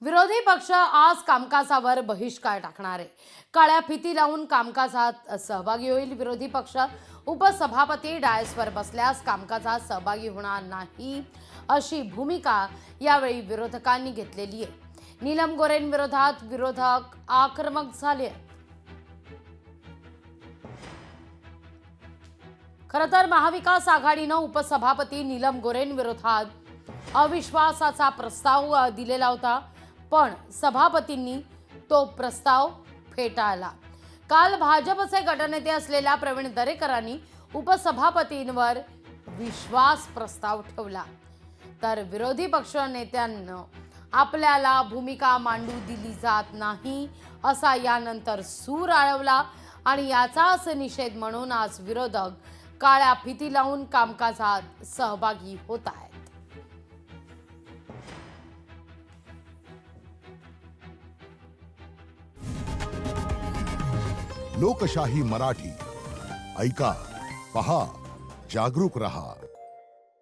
विरोधी पक्ष आज कामकाजावर बहिष्कार टाकणार आहे. काळ्या फिती लावून कामकाजात सहभागी होईल. विरोधी पक्ष उपसभापती डायसवर बसल्यास कामकाजात सहभागी होणार नाही अशी भूमिका यावेळी विरोधकांनी घेतलेली आहे. नीलम गोऱ्हेंविरोधात विरोधक आक्रमक झाले आहेत. खरं तर महाविकास आघाडीनं उपसभापती नीलम गोऱ्हेंविरोधात अविश्वासाचा प्रस्ताव दिलेला होता, पण सभापतींनी तो प्रस्ताव फेटाळला. काल भाजपचे गटनेते असलेल्या प्रवीण दरेकरांनी उपसभापतींवर विश्वास प्रस्ताव ठेवला, तर विरोधी पक्ष नेत्यांना आपल्याला भूमिका मांडू दिली जात नाही असा यानंतर सूर आळवला आणि याचाच निषेध म्हणून आज विरोधक काळ्या फिती लावून कामकाजात सहभागी होत आहेत. लोकशाही मराठी ऐका, पहा, जागरूक रहा.